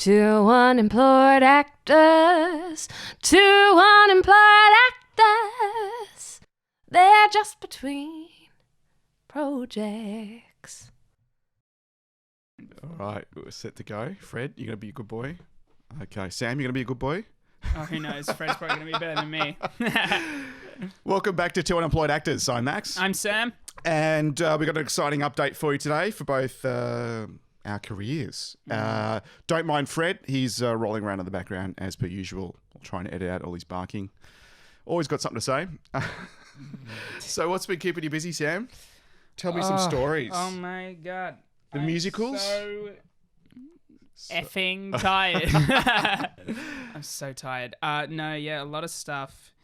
Two unemployed actors, two unemployed actors. They're just between projects. All right, we're set to go. Fred, you're going to be a good boy. Okay, Sam, you're going to be a good boy. Oh, who knows? Fred's probably going to be better than me. Welcome back to Two Unemployed Actors. I'm Max. I'm Sam. And we've got an exciting update for you today for both our careers. Don't mind Fred. He's rolling around in the background as per usual, trying to edit out all his barking. Always got something to say. So what's been keeping you busy, Sam? Tell me some stories. Oh, my God. The musicals? So effing tired. I'm so tired. A lot of stuff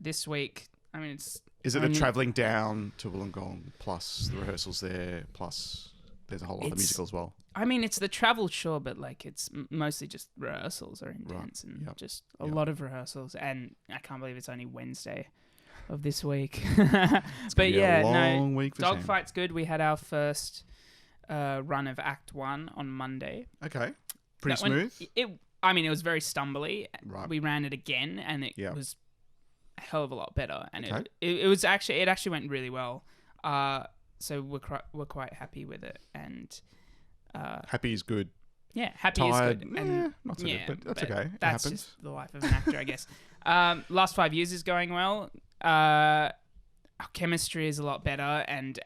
this week. I mean, it's... Is it a travelling down to Wollongong plus the rehearsals there, plus there's a whole lot of musical as well? I mean, it's the travel, sure, but like it's mostly just rehearsals are intense and just a lot of rehearsals. And I can't believe it's only Wednesday of this week. But yeah, long week for Dogfight's good. We had our first run of Act 1 on Monday. Okay. Pretty smooth? It was very stumbly. Right. We ran it again and it was a hell of a lot better. And it actually went really well. So we're quite happy with it. And happy is good. Yeah, happy Tired, is good. And not so good, but that's okay. That's it happens. just the life of an actor, I guess. Last 5 years is going well. Our chemistry is a lot better, and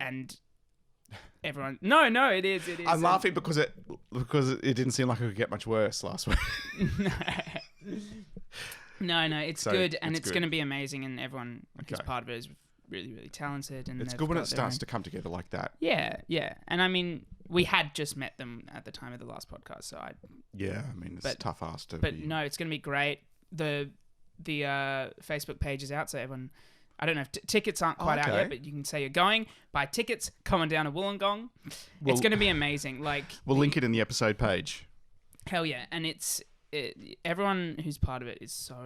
everyone. No, it is. I'm laughing because it didn't seem like it could get much worse last week. No, it's good, and it's going to be amazing, and everyone who's part of it is really, really talented. And it's good when it starts to come together like that. Yeah, and I mean, we had just met them at the time of the last podcast, so it's tough ass to. But no, it's going to be great. The Facebook page is out, so everyone. I don't know if tickets aren't quite out yet, but you can say you're going. Buy tickets. Come on down to Woollongong. It's going to be amazing. We'll link it in the episode page. Hell yeah, and everyone who's part of it is so.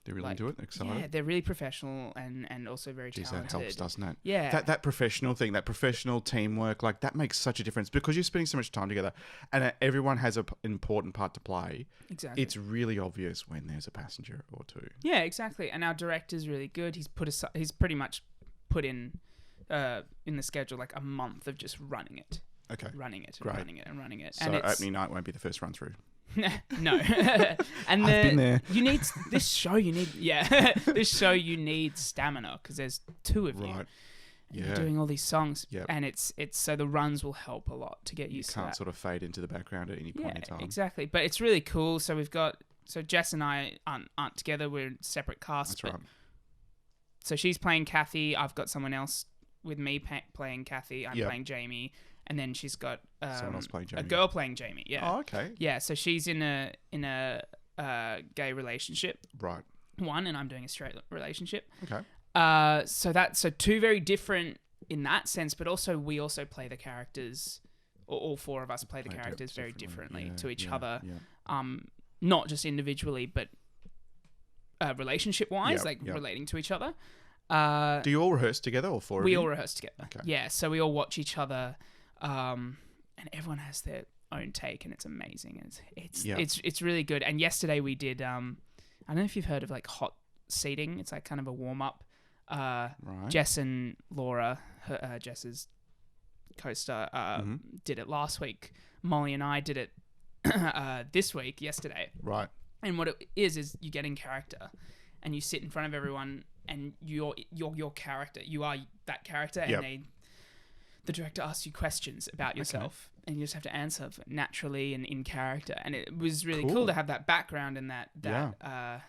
They're really into it, excited. Yeah, they're really professional and also very talented. That helps, doesn't it? Yeah. That professional thing, that professional teamwork, that makes such a difference because you're spending so much time together and everyone has an important part to play. Exactly. It's really obvious when there's a passenger or two. Yeah, exactly. And our director's really good. He's pretty much put in the schedule like a month of just running it. Okay. Running it and Great. running it and running it. So opening night won't be the first run through. No. And I've been there. You need this show. You need stamina because there's two of you. Right. And you're doing all these songs, Yep. and it's so the runs will help a lot to get used to that. You can't sort of fade into the background at any point in time. Exactly. But it's really cool. So Jess and I aren't together. We're in separate casts. That's right. So she's playing Kathy. I've got someone else with me playing Kathy. I'm playing Jamie. And then she's got someone else playing Jamie. A girl playing Jamie. Yeah. Oh, okay. Yeah. So she's in a gay relationship. Right. One, and I'm doing a straight relationship. Okay. So two very different in that sense, but also we also play the characters. All four of us play the characters very differently to each other. Yeah. Not just individually, but relationship wise, relating to each other. Do you all rehearse together or four of you? We all rehearse together. Okay. Yeah. So we all watch each other. And everyone has their own take, and it's amazing. It's really good. And yesterday we did. I don't know if you've heard of hot seating. It's like kind of a warm up. Right. Jess and Laura, Jess's co-star, did it last week. Molly and I did it this week, yesterday. Right. And what it is you get in character, and you sit in front of everyone, and you're your character. You are that character, and the director asks you questions about yourself, and you just have to answer naturally and in character. And it was really cool to have that background and that I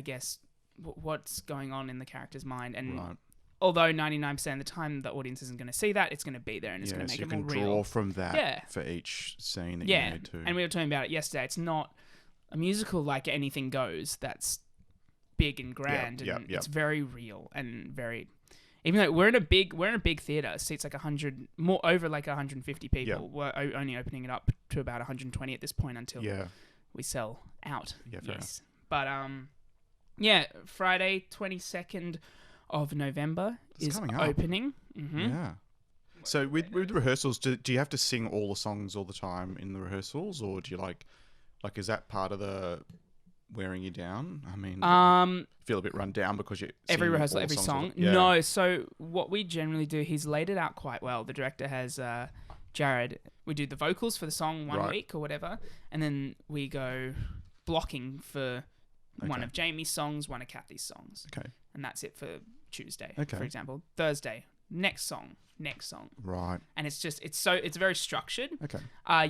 guess, what's going on in the character's mind. And although 99% of the time the audience isn't going to see that, it's going to be there and it's going to make it more real. You can draw from that for each scene that you need to. And we were talking about it yesterday. It's not a musical like Anything Goes that's big and grand, and it's very real and very... Even though we're in a big theater, seats like 100, more over 150 people. Yep. We're only opening it up to about 120 at this point until we sell out. Yeah, fair enough. But Friday 22nd of November is opening. Mm-hmm. Yeah. So with rehearsals, do you have to sing all the songs all the time in the rehearsals, or do you Like, is that part of the wearing you down? I mean, feel a bit run down because you every singing rehearsal, all every songs song. with it? Yeah. No, so what we generally do, he's laid it out quite well. The director has Jared. We do the vocals for the song one week or whatever, and then we go blocking for one of Jamie's songs, one of Kathy's songs. Okay. And that's it for Tuesday, Okay. for example. Thursday, next song. Right. And it's very structured. Okay.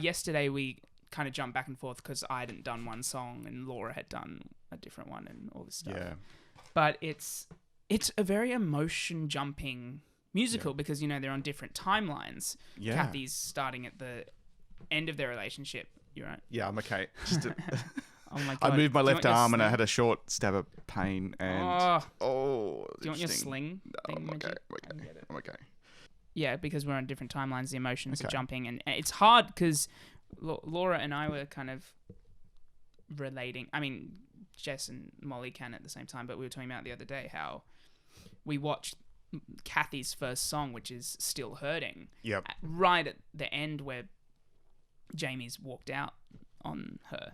Yesterday we kind of jumped back and forth because I hadn't done one song and Laura had done a different one and all this stuff. Yeah. But it's a very emotion jumping musical because they're on different timelines. Yeah. Kathy's starting at the end of their relationship. You're right. Yeah, I'm okay. Just Oh my God. I moved my Do you left want your arm and I sling? had a short stab of pain and Do you want your interesting. sling? No, thing, I'm okay. Midget? I'm okay. Yeah, because we're on different timelines, the emotions are Okay. jumping, and it's hard because Laura and I were kind of relating. I mean, Jess and Molly can at the same time, but we were talking about the other day how we watched Kathy's first song, which is Still Hurting, Yep. right at the end where Jamie's walked out on her.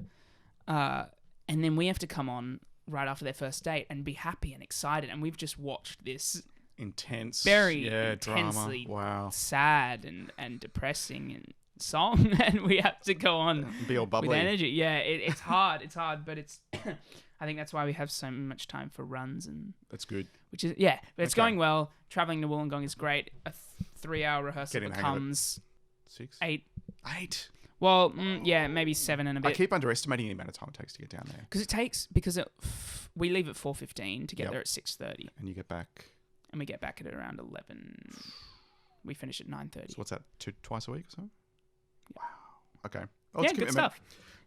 And then we have to come on right after their first date and be happy and excited, and we've just watched this Intense. very drama. intensely Wow. sad and depressing and song, and we have to go on Be all with bubbly. energy. Yeah, it's hard, but it's I think that's why we have so much time for runs, and That's good. which is but it's Okay. going well. Traveling to Wollongong is great. A 3-hour rehearsal Getting the hang of it. becomes 6? 8. 8. Well, maybe 7 and a I bit. keep underestimating the amount of time it takes to get down there. Because we leave at 4:15 to get Yep. there at 6:30, And you get back. and we get back at around 11. We finish at 9:30. So what's that? Twice a week or so? Wow. Okay. Oh, Yeah, it's good commitment. stuff.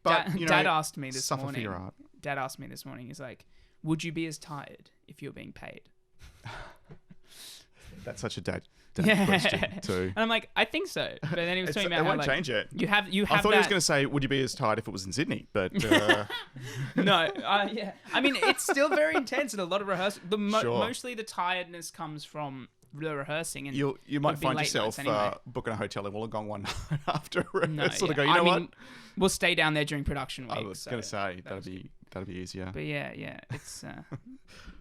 But Dad asked me this suffer morning. for your art. Dad asked me this morning. He's like, "Would you be as tired if you were being paid?" That's such a dad Yeah. question too. And I'm like, "I think so." But then he was talking It about how won't change it. you have I thought that. he was going to say, "Would you be as tired if it was in Sydney?" But No, yeah. I mean, it's still very intense and a lot of rehearsal. Sure. Mostly the tiredness comes from the rehearsing, and you might it'd be find late yourself nights anyway. booking a hotel in Wollongong one night after a No, rehearsal to yeah. go. You I know mean, what? we'll stay down there during production week. I was going to say that'd be easier. But yeah, it's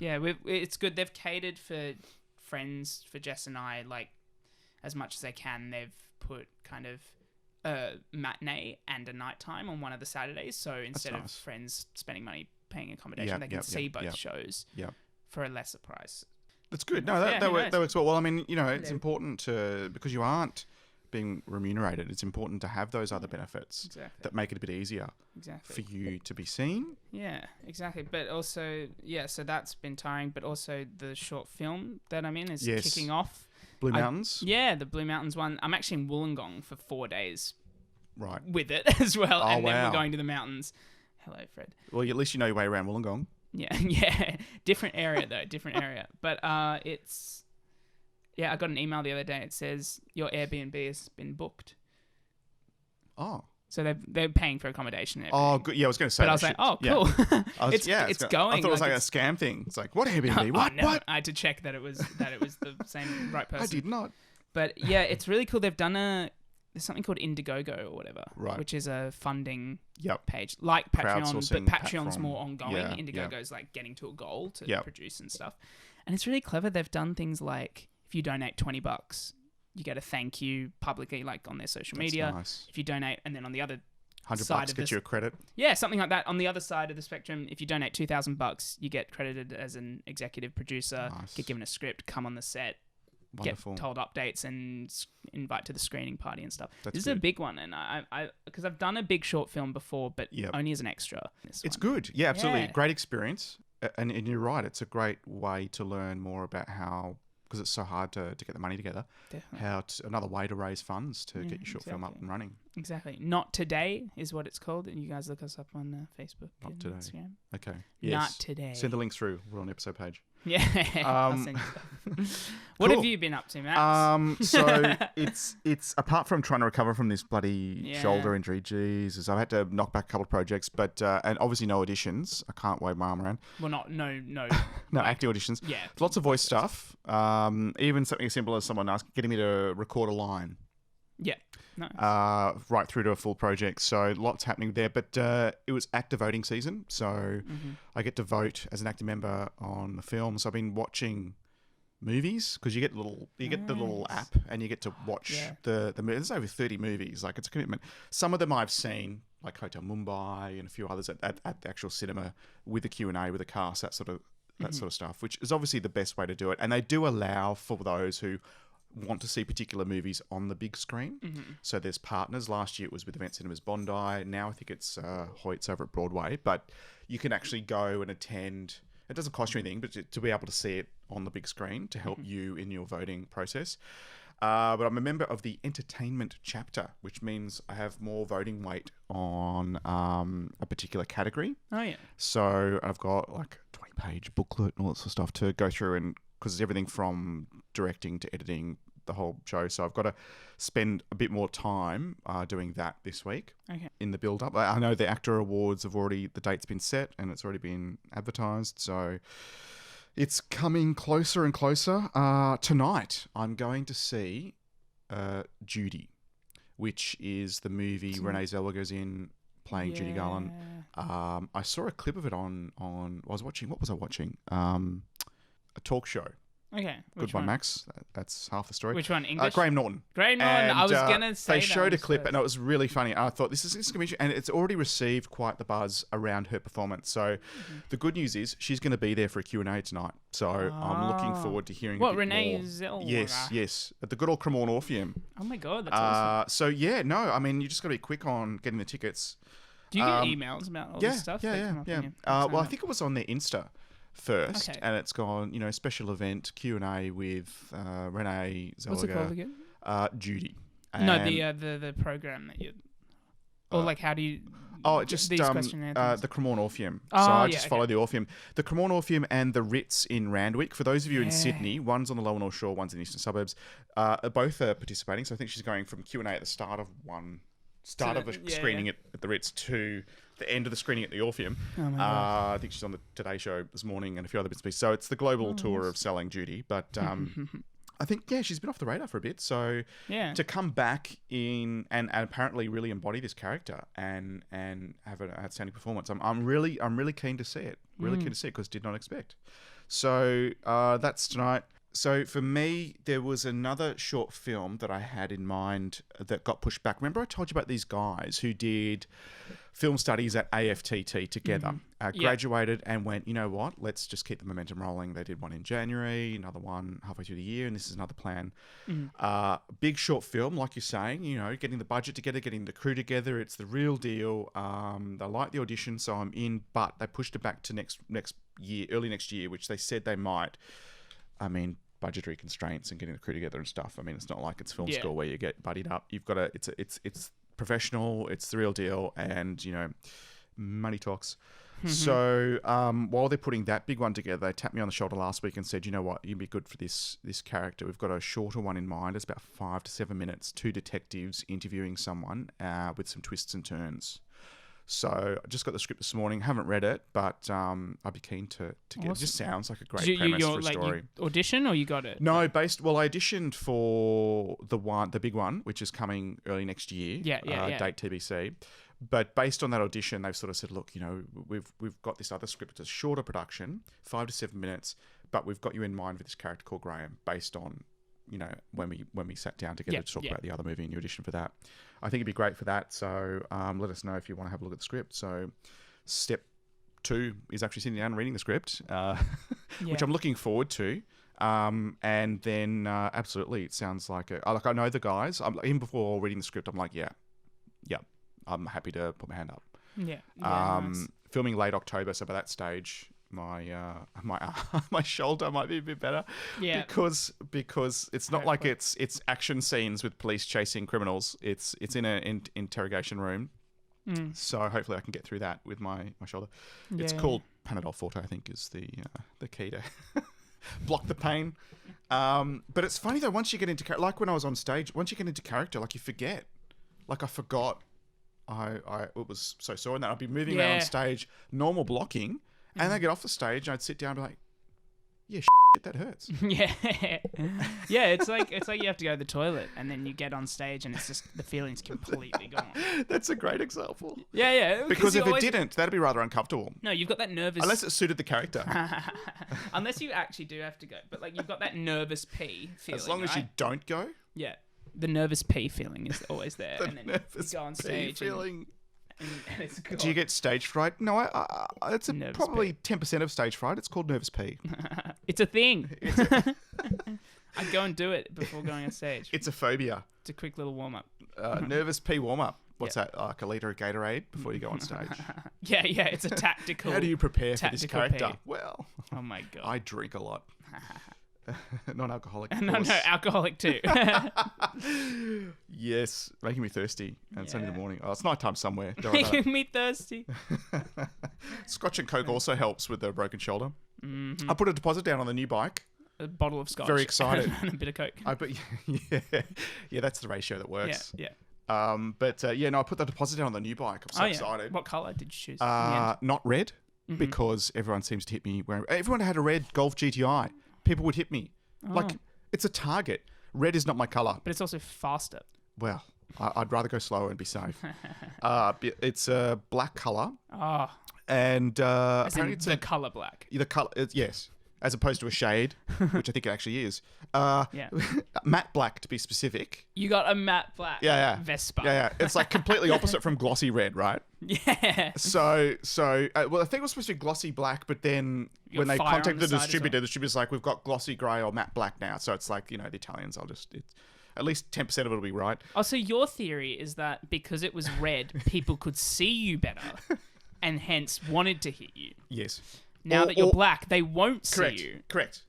it's good. They've catered for friends for Jess and I, like, as much as they can. They've put kind of a matinee and a nighttime on one of the Saturdays, so instead of nice. friends spending money paying accommodation, Yep, they can yep, see yep, both yep. shows Yep. for a lesser price. That's good. No, Yeah, that who knows? works well. Well, I mean, it's Yeah. important to, because you aren't being remunerated, it's important to have those other benefits Exactly. that make it a bit easier Exactly. for you to be seen. Yeah, exactly. But also, so that's been tiring. But also, the short film that I'm in is Yes. kicking off. Blue Mountains. Yeah, the Blue Mountains one. I'm actually in Wollongong for 4 days Right. with it as well. Oh, And then wow. we're going to the mountains. Hello, Fred. Well, at least you know your way around Wollongong. Yeah. Different area, though. Different area. But it's... Yeah, I got an email the other day. It says, your Airbnb has been booked. Oh. So they're paying for accommodation and Oh, everything. good. Yeah, I was going to say But I was that like, shit. oh, Yeah. cool. I was, it's going. I thought it was like a it's- scam thing. It's like, what Airbnb? What? Oh, no. What? I had to check that it was the same right person. I did not. But yeah, it's really cool. They've done there's something called Indiegogo or whatever, Right. which is a funding Yep. page like Patreon, Crowdsourcing but Patreon's platform. more ongoing. Yeah, Indiegogo's like getting to a goal to Yep. produce and stuff. And it's really clever. They've done things like if you donate $20, you get a thank you publicly, like on their social That's media. nice. If you donate, and then on the other $100 side of get this- you a credit. yeah, something like that. On the other side of the spectrum, if you donate $2,000, you get credited as an executive producer, Nice. get given a script, come on the set, Wonderful. get told updates, and invite to the screening party and stuff. That's This is a good. big one, and I because I've done a big short film before, but Yep. only as an extra. This It's one. good. Yeah, absolutely. Yeah. Great experience. And you're right. It's a great way to learn more about how, because it's so hard to get the money together, Definitely. another way to raise funds to Yeah, get your short film up exactly. and running. Exactly. Not Today is what it's called, and you guys look us up on Facebook Not and Today. Instagram. Okay. Not Yes. Today. Send the link through. We're on the episode page. Yeah. I'll Um, send you stuff. What cool. have you been up to, Max? So it's apart from trying to recover from this bloody Yeah. shoulder injury, Jesus, I've had to knock back a couple of projects, but and obviously no auditions. I can't wave my arm around. Well, no. No acting auditions. Yeah. Lots of voice stuff. Even something as simple as someone getting me to record a line. Yeah. Nice. Right through to a full project. So lots happening there. But it was AACTA voting season, so I get to vote as an AACTA member on the films. I've been watching movies because you get the little app and you get to watch the movies. There's over 30 movies. Like, it's a commitment. Some of them I've seen, like Hotel Mumbai and a few others at the actual cinema with the Q&A with the cast, that sort of stuff, which is obviously the best way to do it. And they do allow for those who want to see particular movies on the big screen. So there's partners. Last year it was with Event Cinemas Bondi. Now I think it's Hoyt's over at Broadway. But you can actually go and attend. It doesn't cost you anything, but to be able to see it on the big screen to help you in your voting process. But I'm a member of the entertainment chapter, which means I have more voting weight on a particular category. Oh, yeah. So I've got like a 20-page booklet and all that sort of stuff to go through, and because it's everything from directing to editing, the whole show. So I've got to spend a bit more time doing that this week in the build-up. I know the AACTA Awards the date's been set and it's already been advertised. So it's coming closer and closer. Tonight, I'm going to see Judy, which is the movie Renee Zellweger's in, playing Judy Garland. I saw a clip of it on. What was I watching? A talk show. Okay. Good one, Max. That's half the story. Which one? English? Graham Norton. Graham Norton. I was going to say they showed a clip and it was really funny. I thought this is going to be, and it's already received quite the buzz around her performance. So the good news is she's going to be there for a Q&A tonight. So I'm looking forward to hearing a bit Renee more. Zellweger? Yes. At the good old Cremorne Orpheum. Oh my God, that's awesome. So yeah, no, I mean, you just got to be quick on getting the tickets. Do you get emails about all this stuff? Yeah. Well, I think it was on their Insta first, and it's gone, special event Q&A with Renee Zellweger. What's it called again? Judy. No, the program that you, or like, how do you? Oh, just these question and answers? The Cremorne Orpheum. Oh, so I just follow the Orpheum. The Cremorne Orpheum and the Ritz in Randwick. For those of you in Sydney, one's on the Lower North Shore, one's in the eastern suburbs. Both are participating. So I think she's going from Q&A at the start of a screening at the Ritz to the end of the screening at the Orpheum. Oh my God. I think she's on the Today Show this morning and a few other bits and pieces. So it's the global tour of selling Judy. But I think, she's been off the radar for a bit. So to come back in and apparently really embody this character and have an outstanding performance, I'm really keen to see it. Really keen to see it because did not expect. So that's tonight. So for me, there was another short film that I had in mind that got pushed back. Remember I told you about these guys who did film studies at AFTT together, graduated and went, you know what, let's just keep the momentum rolling. They did one in January, another one halfway through the year, and this is another plan. Big short film, like you're saying, getting the budget together, getting the crew together. It's the real deal. They like the audition, so I'm in, but they pushed it back to next year, early next year, which they said they might. I mean, budgetary constraints and getting the crew together and stuff. I mean, it's not like it's film school where you get buddied up. You've got to. It's professional. It's the real deal, and money talks. So while they're putting that big one together, they tapped me on the shoulder last week and said, you know what, you'd be good for this character. We've got a shorter one in mind. It's about 5 to 7 minutes. 2 detectives interviewing someone with some twists and turns. So I just got the script this morning. Haven't read it, but I'd be keen to get it. It just sounds like a great premise for a story. You audition or you got it? No, I auditioned for the big one, which is coming early next year. Date TBC. But based on that audition, they've sort of said, look, we've got this other script. It's a shorter production, 5 to 7 minutes, but we've got you in mind for this character called Graham based on when we sat down together to talk about the other movie and you audition for that. I think it'd be great for that. So let us know if you want to have a look at the script. So step 2 is actually sitting down and reading the script, which I'm looking forward to. And then absolutely, it sounds like I know the guys. Even before reading the script, I'm like, yeah, I'm happy to put my hand up. Nice. Filming late October, so by that stage, my shoulder might be a bit better. Because it's not like it's action scenes with police chasing criminals. It's in an interrogation room. So hopefully I can get through that with my shoulder. It's called Panadol Forte, I think, is the key to block the pain. But it's funny though, once you get into character, like when I was on stage, once you get into character, like you forget. Like I forgot. It was so sore, and that I'd be moving around on stage, normal blocking. And I'd get off the stage and I'd sit down and be like, that hurts. Yeah. Yeah, it's like you have to go to the toilet and then you get on stage and it's just the feeling's completely gone. That's a great example. Yeah. Because if it didn't, that'd be rather uncomfortable. No, you've got that nervous... Unless it suited the character. Unless you actually do have to go. But like you've got that nervous pee feeling, As long as right? you don't go. Yeah. The nervous pee feeling is always there. The and then you nervous go on pee stage feeling. and it's gone. Do you get stage fright? No, it's Nervous probably 10% of stage fright. It's called nervous pee. It's a thing. I'd go and do it before going on stage. It's a phobia. It's a quick little warm-up. Nervous pee warm-up. What's that? Like a litre of Gatorade before you go on stage? Yeah, it's a tactical... How do you prepare for this tactical character? pee. Well, Oh my God. I drink a lot. Non-alcoholic. Of No, course. alcoholic too. Yes, making me thirsty. And it's only the morning. Oh, it's night time somewhere. Don't worry about Making me thirsty. it. Scotch and Coke also helps with a broken shoulder. Mm-hmm. I put a deposit down on the new bike. A bottle of scotch. Very excited. And a bit of Coke. Yeah, that's the ratio that works. Yeah. No, I put the deposit down on the new bike. I'm so excited. What colour did you choose? in the end? Not red, because everyone seems to hit me wearing. Everyone had a red Golf GTI. People would hit me. Like, it's a target. Red is not my colour. But it's also faster. Well, I'd rather go slower and be safe. It's a black colour. Oh, And as in apparently it's the colour black. the colour. Yes, as opposed to a shade, which I think it actually is. Yeah. Matte black to be specific. You got a matte black Vespa. Yeah. It's like completely opposite from glossy red, right? Yeah. So, well, I think it was supposed to be glossy black, but then You when got they fire on contacted the the side as distributor, well. the distributor's like, we've got glossy grey or matte black now. So it's like, the Italians, it's at least 10% of it will be right. Oh, so your theory is that because it was red, people could see you better and hence wanted to hit you. Yes. Now Or- that you're or- black, they won't Correct. see you. Correct.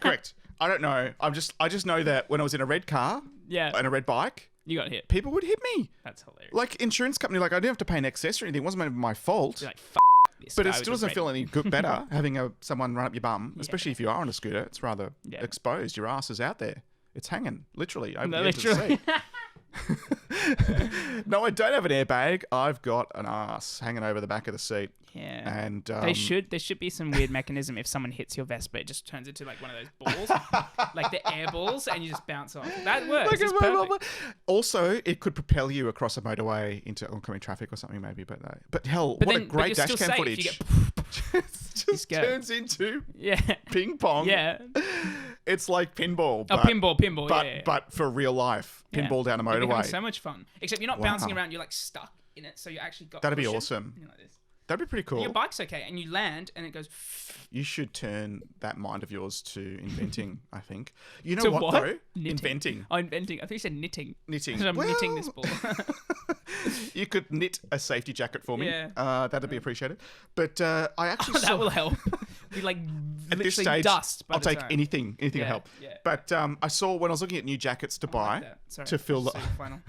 Correct. I don't know. I just know that when I was in a red car Yeah. and a red bike, You got hit. people would hit me. That's hilarious. Like insurance company, like I didn't have to pay an excess or anything. It wasn't my fault. You're like, this But guy it with still the doesn't red- feel any good better having someone run up your bum, especially if you are on a scooter. It's rather exposed. Your ass is out there. It's hanging, literally, over the edge of the literally. seat. No, I don't have an airbag. I've got an ass hanging over the back of the seat. Yeah. And There should be some weird mechanism if someone hits your Vespa, it just turns into like one of those balls, like the air balls, and you just bounce off. That works. Like It's perfect. Also, it could propel you across a motorway into oncoming traffic or something, maybe. But hell, what a great you're dash still cam safe. footage! You It just scared. turns into Yeah. ping pong. Yeah. It's like pinball. Oh, But, pinball. but Yeah. but for real life, Yeah. pinball down a You're having motorway. so much fun. Except you're not Wow. bouncing around. You're like stuck in it. So you actually got. That'd be cushion. awesome. You're like this. That'd be pretty cool. Your bike's okay, and you land, and it goes. You should turn that mind of yours to inventing, I think. You know To what, what? though? Knitting. Inventing. Oh, inventing. I thought you said knitting. Knitting. 'Cause I'm knitting this Well, ball. You could knit a safety jacket for me. Yeah. That'd be appreciated. But I actually saw... That will help. Be like At this literally stage, dust. By I'll the take time. anything to Yeah, help. yeah. But I saw when I was looking at new jackets to I buy like that. Sorry, to fill the... silk flannel.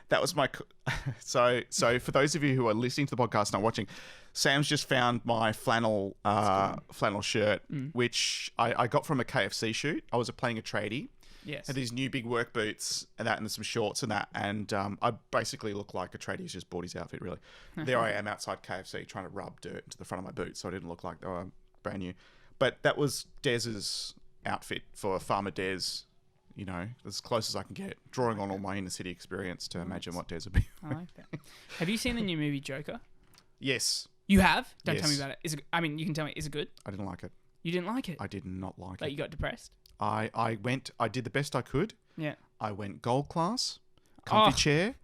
That was my... So for those of you who are listening to the podcast, not watching, Sam's just found my flannel shirt, which I got from a KFC shoot. I was playing a tradie. Yes. Had these new big work boots and some shorts and that. And I basically look like a tradie who's just bought his outfit, really. There I am outside KFC trying to rub dirt into the front of my boots so I didn't look like they were brand new. But that was Dez's outfit for Farmer Dez, as close as I can get, drawing on all my inner city experience to imagine what Dez would be. I like that. Have you seen the new movie Joker? Yes. You have? Don't tell me Yes. about it. Is it. I mean, you can tell me. Is it good? I didn't like it. You didn't like it? I did not like Like it. you got depressed? I did the best I could. Yeah. I went gold class, comfy chair.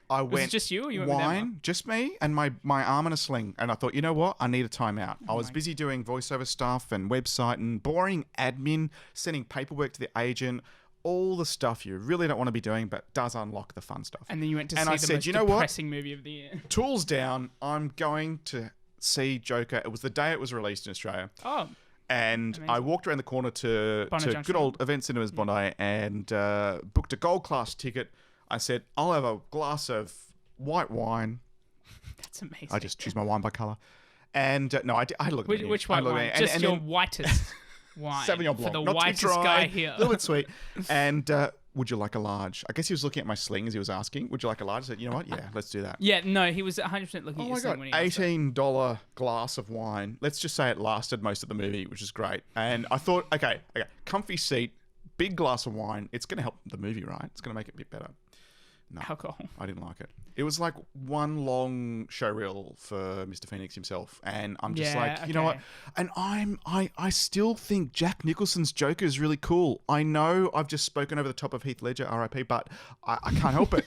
I Was went it just you or you went with Emma? wine, just me and my arm in a sling. And I thought, you know what? I need a timeout. I was busy doing voiceover stuff and website and boring admin, sending paperwork to the agent, all the stuff you really don't want to be doing, but does unlock the fun stuff. And then you went to And see I the said, most you know what? depressing movie of the year. Tools down. I'm going to see Joker. It was the day it was released in Australia. Oh. And I walked around the corner to Bondi good Junction. old Event Cinemas Bondi and booked a gold class ticket. I said, I'll have a glass of white wine. That's amazing. I just choose my wine by colour. And no, I had a look at the menu. Which I had white a look wine? at it. Just And your then whitest wine. Sauvignon For Blanc. the Not too whitest dry, guy here. a little bit sweet. And would you like a large? I guess he was looking at my sling as he was asking, would you like a large? I said, you know what? Yeah, let's do that. Yeah, no, he was 100% looking Oh at my your God, when he asked that. $18 glass of wine. Let's just say it lasted most of the movie, which is great. And I thought, okay, comfy seat, big glass of wine. It's going to help the movie, right? It's going to make it a bit better. No, Alcohol. I didn't like it. It was like one long showreel for Mr. Phoenix himself, and I'm just you know what? And I still think Jack Nicholson's Joker is really cool. I know I've just spoken over the top of Heath Ledger, R.I.P., but I can't help it.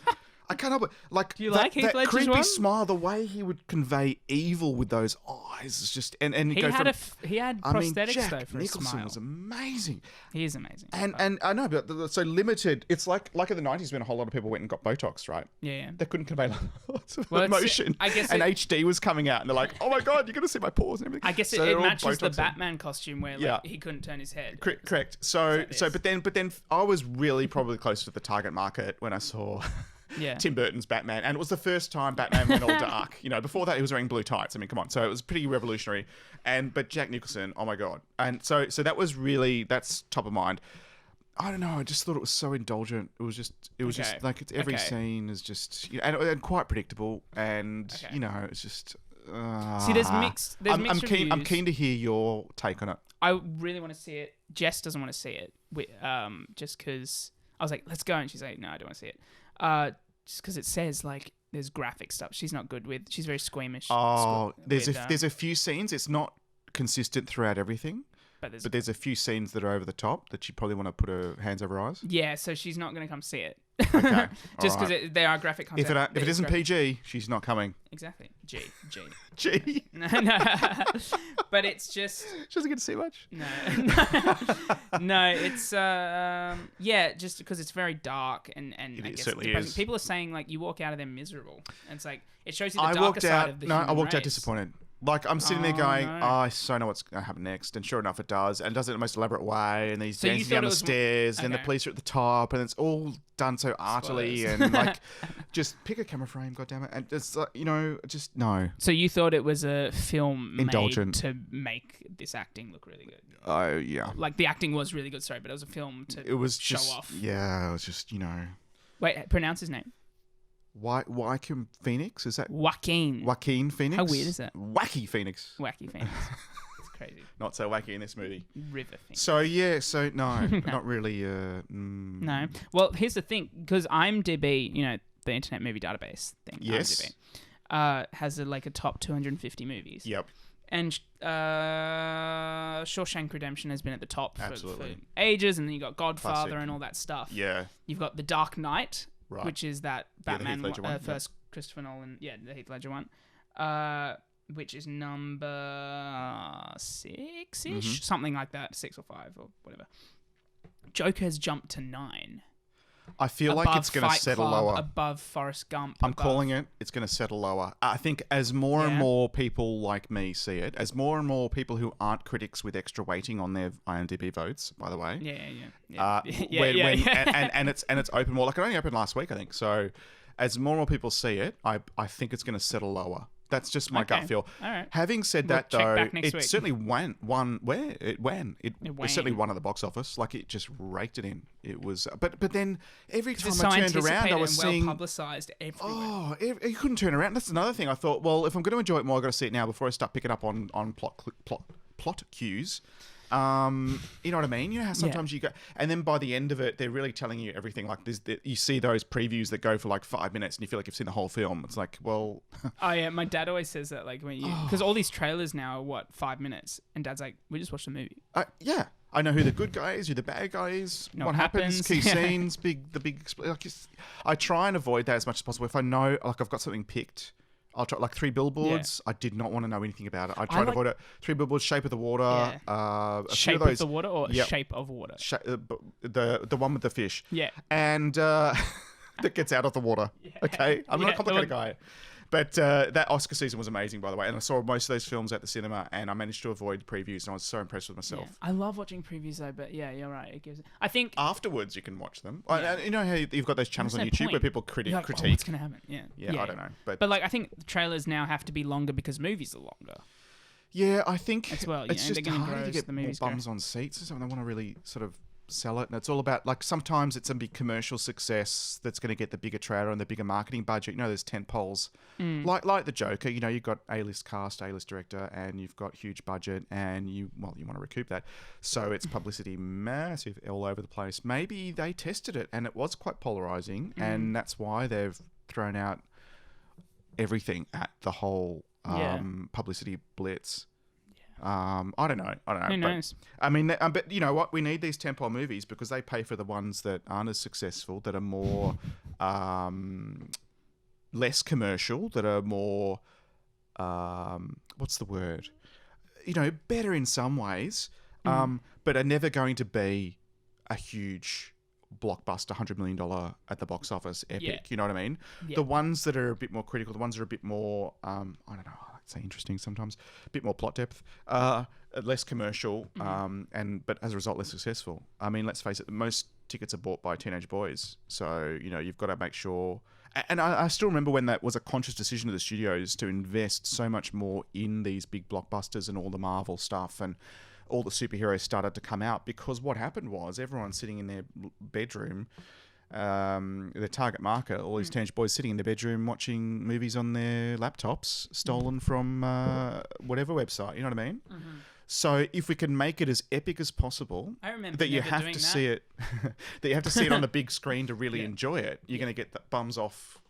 I can't help it. Like, do you like Heath Ledger's creepy one? smile, the way he would convey evil with those eyes is just and He go had from, he had I mean, prosthetics Jack though for Nicholson his smile. was amazing. He is amazing. And I know, but so limited. It's like in the 90s when a whole lot of people went and got Botox, right? Yeah. They couldn't convey lots of Well, emotion. I guess and HD was coming out, and they're like, "Oh my God, you're gonna see my pores and everything." I guess So it they're all matches the Botoxed in. Batman costume where Yeah. he couldn't turn his head. Correct. So but then I was really probably close to the target market when I saw Tim Burton's Batman, and it was the first time Batman went all dark. You know, before that he was wearing blue tights. I mean, come on. So it was pretty revolutionary. But Jack Nicholson, oh my God. And so that's top of mind. I don't know. I just thought it was so indulgent. It was just like every scene is just, you know, and quite predictable. And you know, it's just. See, there's mixed. There's mixed reviews. I'm keen to hear your take on it. I really want to see it. Jess doesn't want to see it. Just because I was like, let's go, and she's like, no, I don't want to see it. Just because it says like there's graphic stuff. She's not good with. She's very squeamish. Oh, there's a few scenes. It's not consistent throughout everything. But there's a few scenes that are over the top that you probably want to put her hands over her eyes. Yeah, so she's not going to come see it. Okay. Just because they are graphic content. If it isn't PG, she's not coming. Exactly. G. G. No. But it's just. She doesn't get to see much. No. No, it's just because it's very dark and I guess certainly depressing. is. People are saying like you walk out of there miserable, and it's like it shows you the darker side of the human I walked out race. disappointed. Like, I'm sitting there going, no. I so know what's going to happen next. And sure enough, it does. And it does it in the most elaborate way. And he's So you dancing thought down it the was- stairs. And the Okay. police are at the top. And it's all done so artily. Spoilers. And, like, just pick a camera frame, goddammit. And it's, you know, just no. So you thought it was a film Indulgent. made to make this acting look really good? Oh, yeah. Like the acting was really good, sorry, but it was a film to It was show just, off. yeah, it was just, you know. Wait, pronounce his name. Joaquin Phoenix? Is that Joaquin. Joaquin Phoenix? How weird is that? Wacky Phoenix. Wacky Phoenix. It's crazy. Not so wacky in this movie. River Phoenix. So, yeah, no, not really. No. Well, here's the thing, because IMDb, you know, the Internet Movie Database thing, Yes. IMDb, has a top 250 movies. Yep. And Shawshank Redemption has been at the top for Absolutely. ages, and then you got Godfather Classic. and all that stuff. Yeah. You've got The Dark Knight, Right. which is that Yeah, the Batman Heath Ledger one, first Christopher Nolan, the Heath Ledger one, which is number 6-ish, Mm-hmm. something like that, 6 or 5 or whatever. Joker has jumped to 9. I feel like it's going to Fight settle Club, lower. above Forrest Gump. I'm calling it. It's going to settle lower. I think as more and Yeah. more people like me see it, as more and more people who aren't critics with extra weighting on their IMDb votes, by the way, and it's open more. Like it only opened last week, I think. So as more and more people see it, I think it's going to settle lower. That's just my gut feel. All right. Having said We'll that, check though, back next it week. certainly won. It certainly won. won at the box office. Like it just raked it in. It was, but then every time It's so I turned around, I anticipated was and seeing. well publicized everywhere. Oh, you couldn't turn around. That's another thing. I thought, well, if I'm going to enjoy it more, I've got to see it now before I start picking up on plot cues. You know what I mean? You know how sometimes you go, and then by the end of it, they're really telling you everything. Like you see those previews that go for like 5 minutes, and you feel like you've seen the whole film. It's like, well, Oh yeah, my dad always says that, like when you, because all these trailers now are 5 minutes, and Dad's like, we just watched the movie. yeah. I know who the good guy is, who the bad guy is, Know what what happens, happens. key scenes, I try and avoid that as much as possible. If I know, like I've got something picked, I'll try, like 3 Billboards. I did not want to know anything about it. I try to avoid it. 3 Billboards, Shape of the Water. Yeah. A few Shape of of those, the water or Yep. shape of water? the one with the fish. Yeah. And that gets out of the water. Okay, I'm not a complicated guy. But that Oscar season was amazing, by the way. And I saw most of those films at the cinema, and I managed to avoid previews, and I was so impressed with myself. Yeah. I love watching previews though, but yeah, you're right. It gives. I think. Afterwards, you can watch them. And you know how you've got those channels on There's no YouTube point. where people You're like, critique. oh, what's gonna happen? Yeah. Yeah, I don't know. But like, I think the trailers now have to be longer because movies are longer. yeah, I think As well, it's you know, just they're gonna hard grow to as get the more movies grow. bums on seats or something. They want to really sort of sell it. And it's all about, like, sometimes it's a big commercial success that's going to get the bigger trailer and the bigger marketing budget. You know, there's tent poles. Like the Joker, you know, you've got A-list cast, A-list director, and you've got huge budget, and you want to recoup that. So it's publicity massive all over the place. Maybe they tested it and it was quite polarizing, and that's why they've thrown out everything at the whole publicity blitz. I don't know. Who knows? I mean, but you know what? We need these tentpole movies because they pay for the ones that aren't as successful, that are more less commercial, that are more what's the word? You know, better in some ways, but are never going to be a huge blockbuster, $100 million at the box office epic. Yeah. You know what I mean? Yeah. The ones that are a bit more critical, the ones that are a bit more, I don't know, I like to say interesting sometimes, a bit more plot depth, less commercial, but as a result less successful. I mean, let's face it, most tickets are bought by teenage boys, so you know you've got to make sure. And I still remember when that was a conscious decision of the studios to invest so much more in these big blockbusters and all the Marvel stuff and all the superheroes started to come out, because what happened was everyone sitting in their bedroom, their target market, all these teenage boys sitting in their bedroom watching movies on their laptops stolen from whatever website, you know what I mean? So if we can make it as epic as possible, I remember that you never have doing to that. see it, that you have to see it on the big screen to really enjoy it, you're going to get the bums off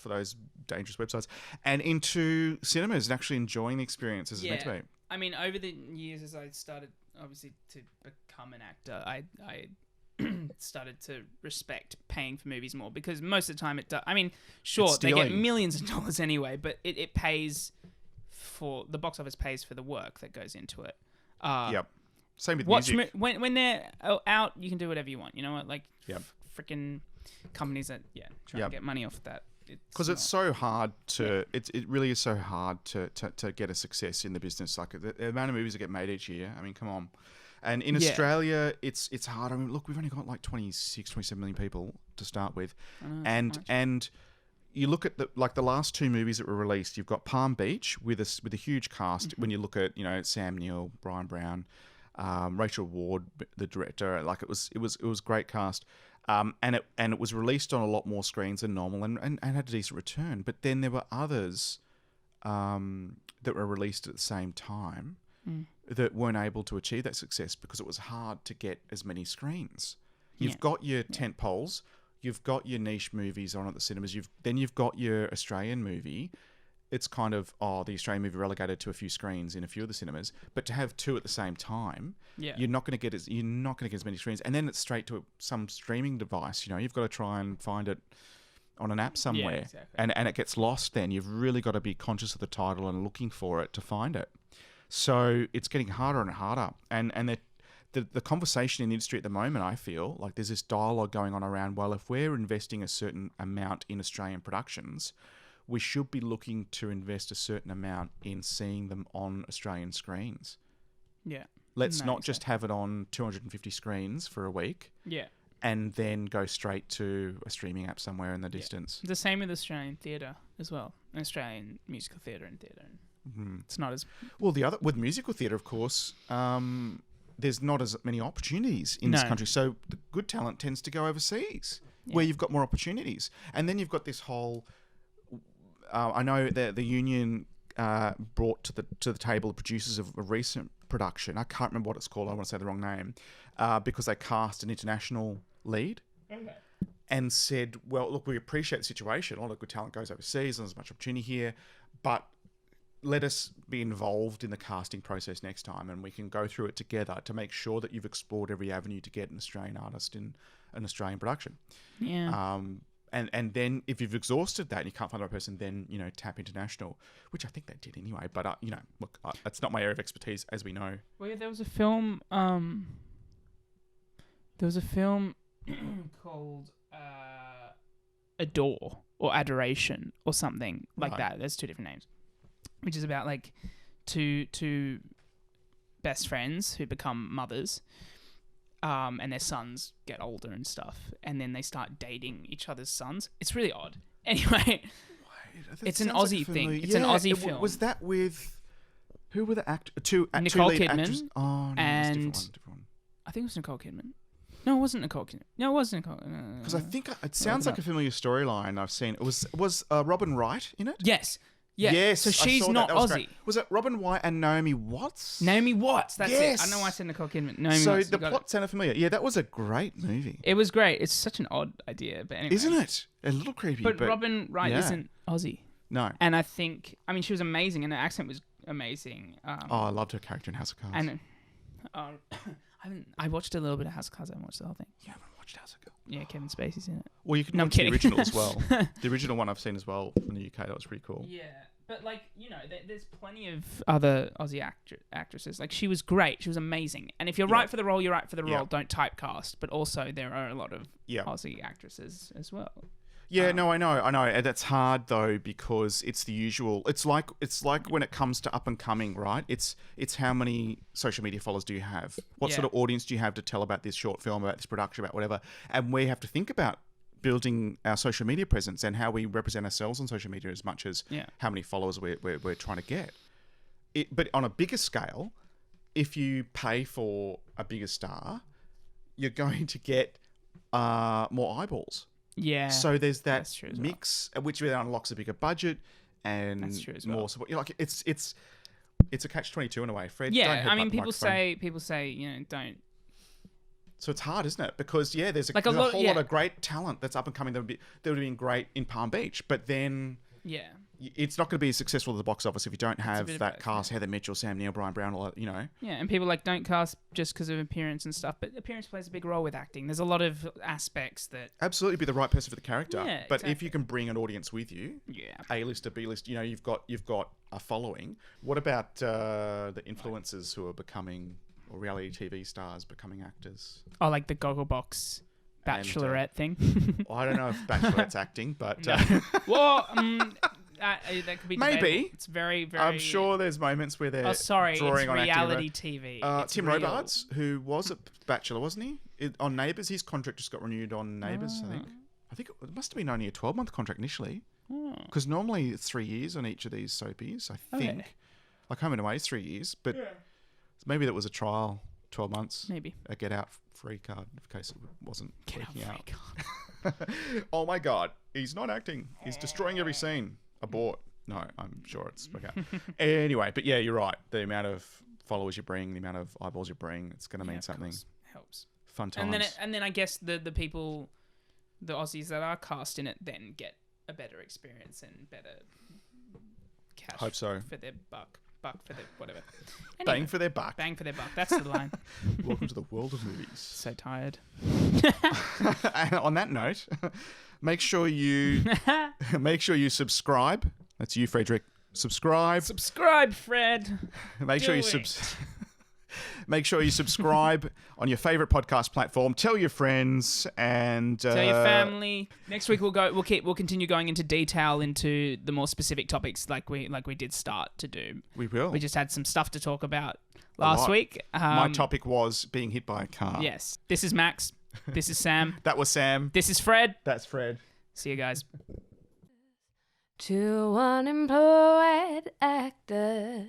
those dangerous websites and into cinemas and actually enjoying the experience as it's meant to be. I mean, over the years, as I started, obviously, to become an actor, I started to respect paying for movies more, because most of the time it does. I mean, sure, they get millions of dollars anyway, but it pays for, the box office pays for the work that goes into it. Yep. Same with music. When they're out, you can do whatever you want. You know what? Like, freaking companies that, try to get money off that. Because it's so hard to, it really is so hard to get a success in the business. Like the amount of movies that get made each year. I mean, come on. And in Australia, it's hard. I mean, look, we've only got like 26, 27 million people to start with, and you look at the last two movies that were released. You've got Palm Beach with a huge cast. When you look at Sam Neill, Brian Brown, Rachel Ward, the director, like it was great cast. And it was released on a lot more screens than normal and had a decent return. But then there were others that were released at the same time that weren't able to achieve that success because it was hard to get as many screens. You've got your tent poles, you've got your niche movies on at the cinemas, you've got your Australian movie. It's kind of, the Australian movie relegated to a few screens in a few of the cinemas, but to have two at the same time, you're not going to get as many screens. And then it's straight to some streaming device. You've got to try and find it on an app somewhere, exactly. and it gets lost. Then you've really got to be conscious of the title and looking for it to find it. So it's getting harder and harder. And the conversation in the industry at the moment, I feel like there's this dialogue going on around, well, if we're investing a certain amount in Australian productions, we should be looking to invest a certain amount in seeing them on Australian screens. Yeah. Let's not just have it on 250 screens for a week. Yeah. And then go straight to a streaming app somewhere in the distance. The same with Australian theatre as well. Australian musical theatre and theatre. It's not as... Well, with musical theatre, of course, there's not as many opportunities in this country. So the good talent tends to go overseas, where you've got more opportunities. And then you've got this whole... I know that the union brought to the table the producers of a recent production. I can't remember what it's called. I want to say the wrong name, because they cast an international lead and said, "Well, look, we appreciate the situation. A lot of good talent goes overseas, and there's much opportunity here, but let us be involved in the casting process next time, and we can go through it together to make sure that you've explored every avenue to get an Australian artist in an Australian production." Yeah. And then if you've exhausted that and you can't find the right person, then, tap international, which I think they did anyway. But, look, that's not my area of expertise, as we know. Well, yeah, there was a film called Adore or Adoration or something like that. There's two different names, which is about like two best friends who become mothers. And their sons get older and stuff, and then they start dating each other's sons. It's really odd. Anyway, it's an Aussie thing. It's an Aussie film. Was that with... Who were the actors? Nicole two lead Kidman actors? Oh, no, and it's a different one. I think it was Nicole Kidman No, it wasn't Nicole Kidman. No, it wasn't Nicole. Because I think it sounds like a familiar storyline I've seen. It was Robin Wright in it? Yes. Yeah. Yes. So I she's saw not that. That was Aussie. great. Was it Robin Wright and Naomi Watts? Naomi Watts. That's Yes. it. I know why I said Nicole Kidman. Naomi So Watts. the plot sounded familiar. Yeah, that was a great movie. It was great. It's such an odd idea, but anyway. Isn't it? A little creepy. But Robin Wright isn't Aussie. No. And I think, I mean, she was amazing, and her accent was amazing. I loved her character in House of Cards. And I watched a little bit of House of Cards. I haven't watched the whole thing. You haven't watched House of Cards? Yeah, Kevin Spacey's in it. Well, you can No, I'm watch the kidding. original as well. The original one I've seen as well in the UK. That was pretty cool. Yeah, but like, you know, there's plenty of other Aussie actresses. Like, she was great. She was amazing. And if you're right for the role, you're right for the role. Yeah. Don't typecast. But also, there are a lot of Yeah. Aussie actresses as well. Yeah, no, I know. And that's hard though because it's the usual. It's like when it comes to up and coming, right? It's how many social media followers do you have? What sort of audience do you have to tell about this short film, about this production, about whatever? And we have to think about building our social media presence and how we represent ourselves on social media as much as how many followers we're trying to get. But on a bigger scale, if you pay for a bigger star, you're going to get more eyeballs. Yeah. So there's that that's true as mix, which then unlocks a bigger budget and That's true as more well. support. You know, like it's a catch-22 in a way, Fred. Yeah, don't I mean, headbutt the people microphone. say, you know, don't. So it's hard, isn't it? Because there's a, Like a there's a lot- whole yeah. lot of great talent that's up and coming that would have been great in Palm Beach, but then Yeah. it's not going to be as successful at the box office if you don't have bit of that both, cast: Heather Mitchell, Sam Neill, Brian Brown, all that, you know. Yeah, and people like don't cast just because of appearance and stuff, but appearance plays a big role with acting. There's a lot of aspects that. Absolutely, be the right person for the character. Yeah, but if exactly. you can bring an audience with you, Yeah. A-lister, B-list, you know, you've got a following. What about the influencers who are becoming, or reality TV stars becoming actors? Oh, like the Gogglebox Bachelorette thing. Well, I don't know if Bachelorette's acting, but Well, that could be Maybe. debatable. It's very, very. I'm sure there's moments where they're Oh, sorry, drawing it's on reality acting. TV. It's Tim real. Robards, who was a Bachelor, wasn't he? On Neighbours, his contract just got renewed on Neighbours, I think. I think it must have been only a 12-month contract initially. Because normally it's 3 years on each of these soapies, I think. Okay. Like Home and Away is 3 years, but maybe that was a trial, 12 months. Maybe. A get out free card in case it wasn't working out. God. Oh my God, he's not acting. He's destroying every scene. Abort. No, I'm sure it's okay. Anyway, but yeah, you're right. The amount of followers you bring, the amount of eyeballs you bring, it's going to mean of something. course. Helps. Fun times. And then I guess the people, the Aussies that are cast in it, then get a better experience and better cash. Hope so. For their buck for their whatever. Bang for their buck. Bang for their buck. That's the line. Welcome to the world of movies. So tired. And on that note, make sure you subscribe. That's you, Frederick. Subscribe. Subscribe, Fred. Make sure you Do it. Make sure you subscribe on your favorite podcast platform. Tell your friends and Tell your family. Next week we'll continue going into detail into the more specific topics like we did start to do. We will. We just had some stuff to talk about last week. My topic was being hit by a car. Yes. This is Max. This is Sam. That was Sam. This is Fred. That's Fred. See you guys. To unemployed actors.